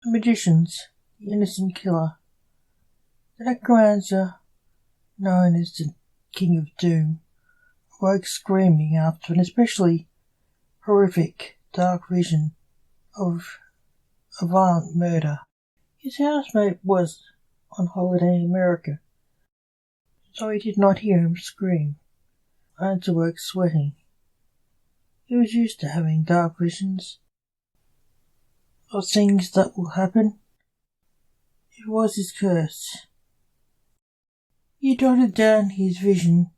The magicians, the innocent killer. The Necromancer, known as the King of Doom, awoke screaming after an especially horrific, dark vision of a violent murder. His housemate was on holiday in America, so he did not hear him scream. Lance awoke sweating. He was used to having dark visions of things that will happen. It was his curse. He jotted down his vision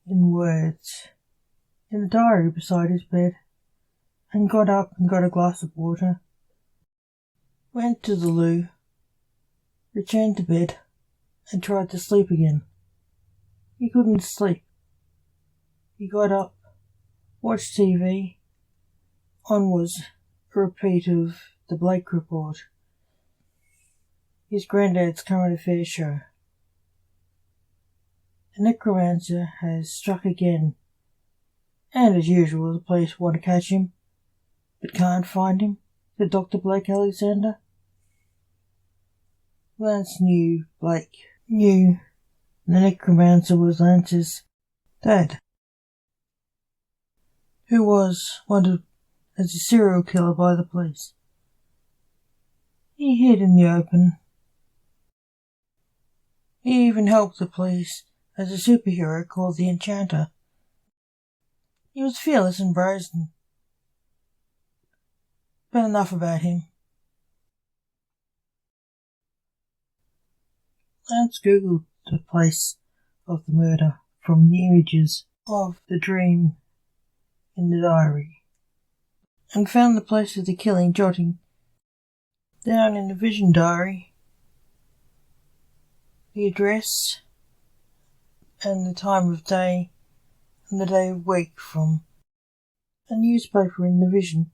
in words in a diary beside his bed, and got up and got a glass of water, went to the loo, returned to bed, and tried to sleep again. He couldn't sleep. He got up, watched TV. On was a repeat of the Blake Report, his granddad's current affairs show. The Necromancer has struck again, and as usual the police want to catch him, but can't find him, said Dr. Blake Alexander. Lance knew Blake knew the Necromancer was Lance's dad, who was wanted as a serial killer by the police. He hid in the open. He even helped the police as a superhero called the Enchanter. He was fearless and brazen. But enough about him. Lance googled the place of the murder from the images of the dream in the diary, and found the place of the killing jotting down in the vision diary the address and the time of day and the day of week from a newspaper in the vision.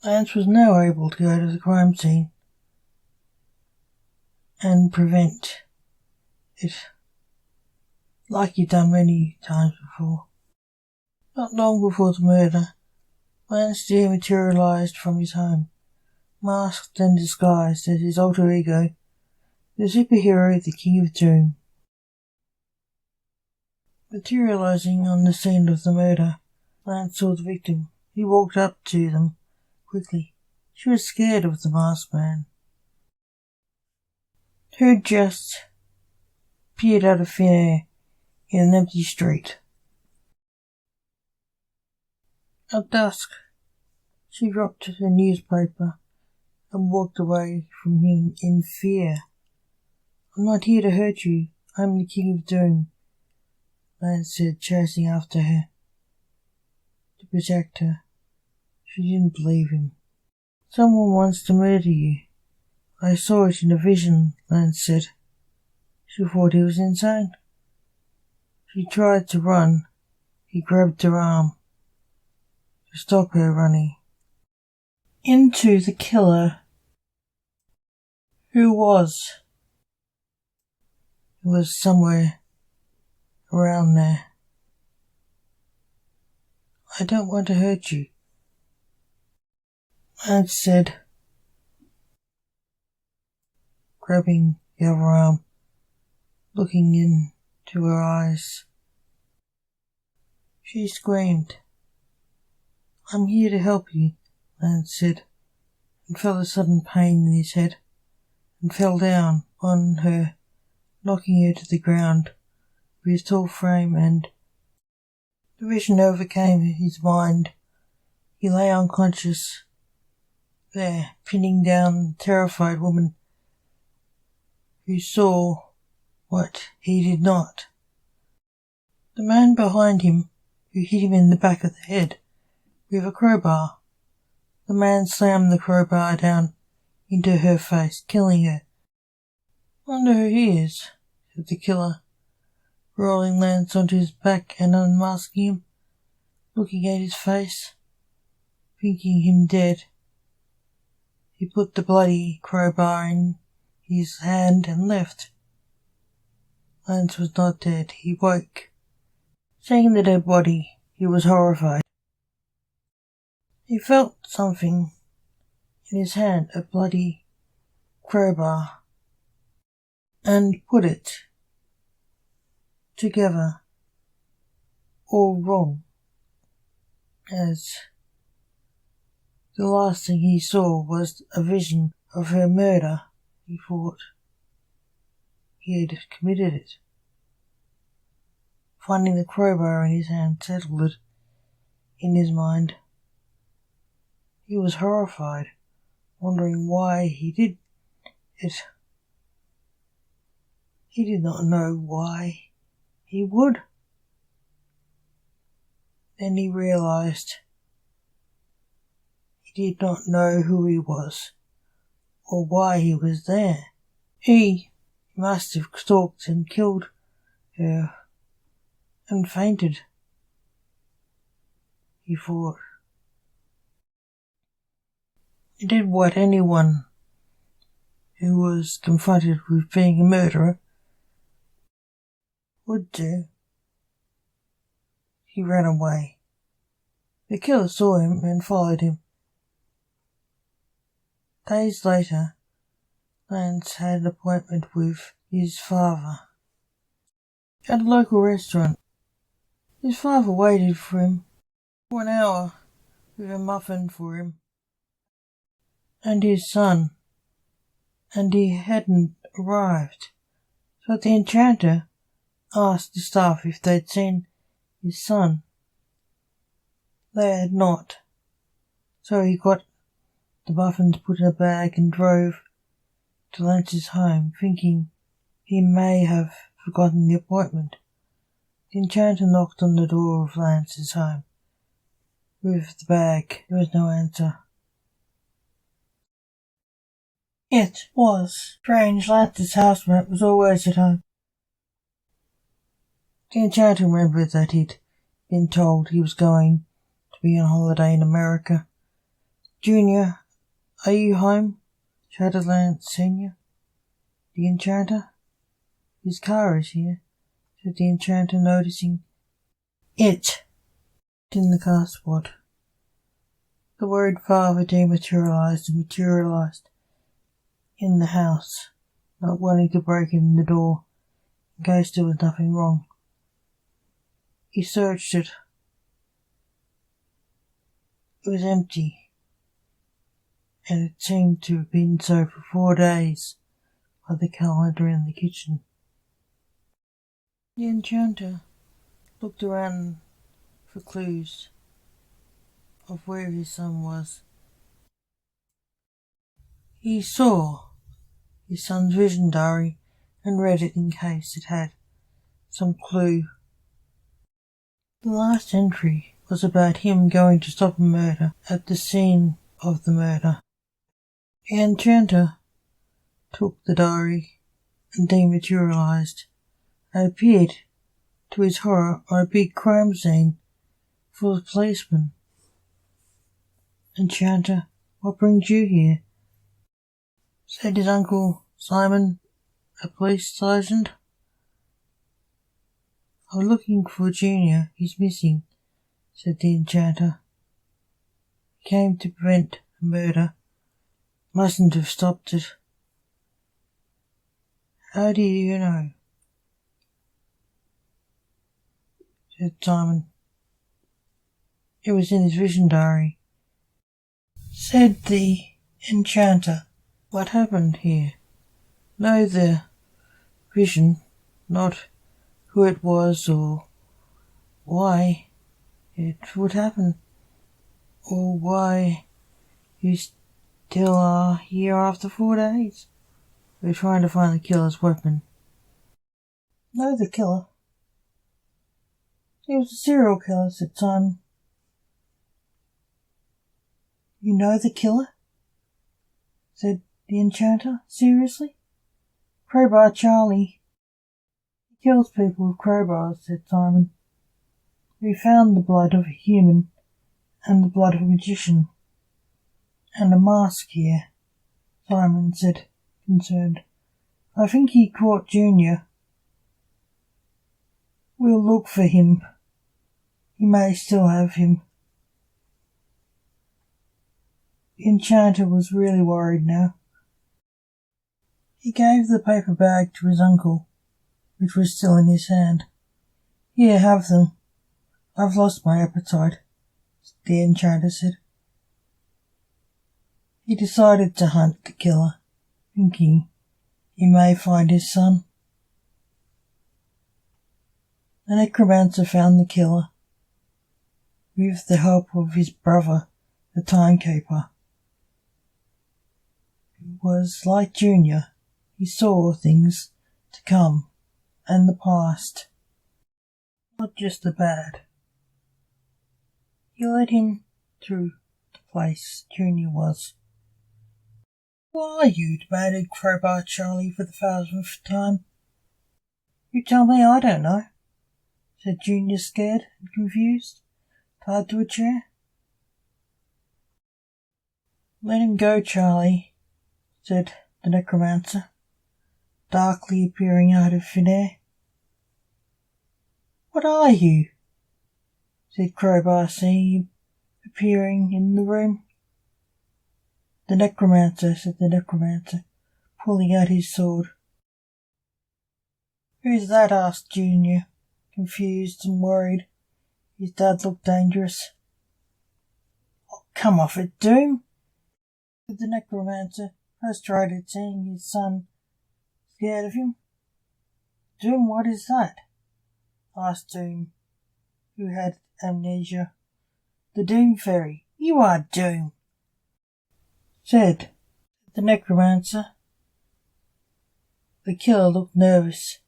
Lance was now able to go to the crime scene and prevent it, like he'd done many times before. Not long before the murder, Lance dematerialized from his home, masked and disguised as his alter ego, the superhero, the King of Doom. Materializing on the scene of the murder, Lance saw the victim. He walked up to them quickly. She was scared of the masked man, who had just appeared out of thin air in an empty street. At dusk, she dropped her newspaper and walked away from him in fear. I'm not here to hurt you. I'm the King of Doom, Lance said, chasing after her to protect her. She didn't believe him. Someone wants to murder you. I saw it in a vision, Lance said. She thought he was insane. She tried to run. He grabbed her arm to stop her running into the killer, who was somewhere around there. I don't want to hurt you, Lance said, grabbing the other arm, looking into her eyes. She screamed. I'm here to help you, Lance said, and felt a sudden pain in his head, and fell down on her, knocking her to the ground with his tall frame, and the vision overcame his mind. He lay unconscious there, pinning down the terrified woman who saw what he did not. The man behind him, who hit him in the back of the head with a crowbar. The man slammed the crowbar down into her face, killing her. Wonder who he is, said the killer, rolling Lance onto his back and unmasking him, looking at his face, thinking him dead. He put the bloody crowbar in his hand and left. Lance was not dead. He woke. Seeing the dead body, he was horrified. He felt something in his hand a bloody crowbar and put it together all wrong, as the last thing he saw was a vision of her murder. He thought he had committed it. Finding the crowbar in his hand settled it in his mind. He was horrified, wondering why he did it. He did not know why he would. Then he realized he did not know who he was or why he was there. He must have stalked and killed her and fainted, he thought. He did what anyone who was confronted with being a murderer would do. He ran away. The killer saw him and followed him. Days later, Lance had an appointment with his father at a local restaurant. His father waited for him for an hour with a muffin for him and his son, and he hadn't arrived. So the enchanter asked the staff if they'd seen his son. They had not. So he got the muffins put in a bag and drove to Lance's home, thinking he may have forgotten the appointment. The enchanter knocked on the door of Lance's home. With the bag, there was no answer. It was strange. Lance's housemate was always at home. The enchanter remembered that he'd been told he was going to be on holiday in America. "Junior, are you home?" shouted Lance Senior. The enchanter? "His car is here," said the enchanter, noticing it in the car spot. The worried father dematerialized and materialized in the house, not wanting to break in the door in case there was nothing wrong. He searched it. It was empty, and it seemed to have been so for 4 days by the calendar in the kitchen. The enchanter looked around for clues of where his son was. He saw his son's vision diary and read it in case it had some clue. The last entry was about him going to stop a murder at the scene of the murder. The enchanter took the diary and dematerialized and appeared, to his horror, on a big crime scene full of policemen. "Enchanter, what brings you here?" said his uncle Simon, a police sergeant. "I'm looking for Junior. He's missing," said the enchanter. "He came to prevent a murder. Mustn't have stopped it." "How do you know?" said Simon. "It was in his vision diary," said the enchanter. "What happened here?" "Know the vision, not who it was or why it would happen, or why you still are here after 4 days. We're trying to find the killer's weapon." "Know the killer? He was a serial killer," said Simon. "You know the killer?" said the enchanter, seriously. "Crowbar Charlie. He kills people with crowbars," said Simon. "We found the blood of a human and the blood of a magician and a mask here," Simon said, concerned. "I think he caught Junior. We'll look for him. He may still have him." The enchanter was really worried now. He gave the paper bag to his uncle, which was still in his hand. "Here, have them. I've lost my appetite," the enchanter said. He decided to hunt the killer, thinking he may find his son. The necromancer found the killer, with the help of his brother, the timekeeper, who was like Junior. He saw things to come and the past, not just the bad. He led him to the place Junior was. "Who are you?" demanded Crowbar Charlie for the 1000th time. "You tell me, I don't know," said Junior, scared and confused, tied to a chair. "Let him go, Charlie," said the necromancer, darkly appearing out of thin air. "What are you?" said Crowbar, seeing him appearing in the room. "The necromancer," said the necromancer, pulling out his sword. "Who's that?" asked Junior, confused and worried. His dad looked dangerous. "Oh, come off it, Doom," said the necromancer, frustrated seeing his son scared of him. "Doom, what is that?" asked Doom, who had amnesia. "The Doom Fairy. You are Doom," said the necromancer. The killer looked nervous.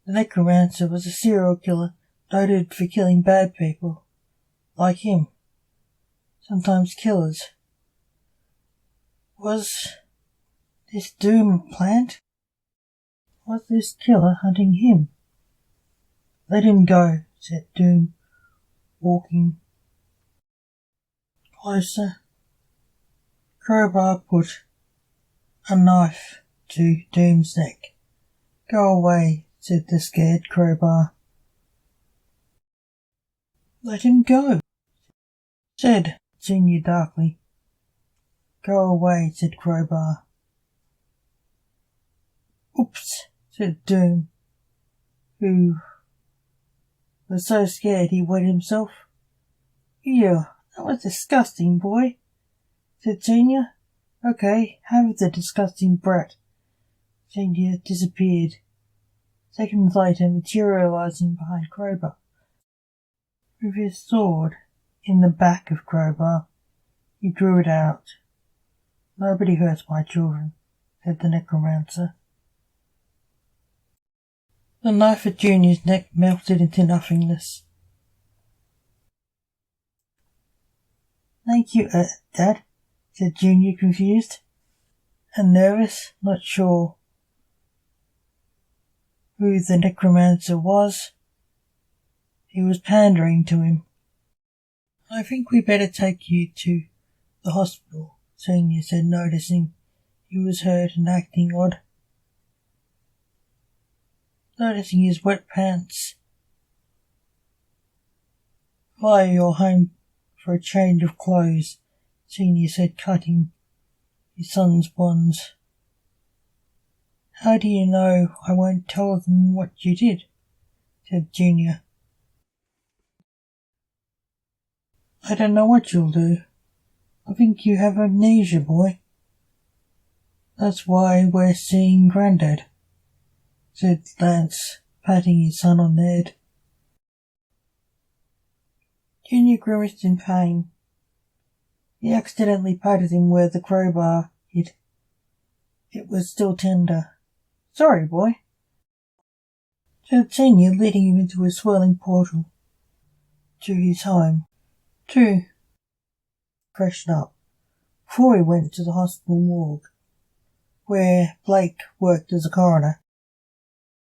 The necromancer was a serial killer noted for killing bad people, like him, sometimes killers. Was this Doom a plant? Was this killer hunting him? "Let him go," said Doom, walking closer. Crowbar put a knife to Doom's neck. "Go away," said the scared Crowbar. "Let him go," said Junior darkly. "Go away," said Crowbar. "Oops," said Doom, who was so scared he wet himself. "Ew, that was disgusting, boy," said Junior. "Okay, have the disgusting brat." Junior disappeared, seconds later materializing behind Crowbar, with his sword in the back of Crowbar. He drew it out. "Nobody hurts my children," said the necromancer. The knife at Junior's neck melted into nothingness. "Thank you, Dad," said Junior, confused and nervous, not sure who the necromancer was. He was pandering to him. "I think we better take you to the hospital," Senior said, noticing he was hurt and acting odd. Noticing his wet pants. "Why, you're home for a change of clothes," Senior said, cutting his son's bonds. "How do you know I won't tell them what you did?" said Junior. "I don't know what you'll do. I think you have amnesia, boy. That's why we're seeing Grandad," said Lance, patting his son on the head. Junior grimaced in pain. He accidentally patted him where the crowbar hit. It was still tender. "Sorry, boy," said Senior, leading him into a swirling portal to his home, to freshen up, before he went to the hospital morgue, where Blake worked as a coroner.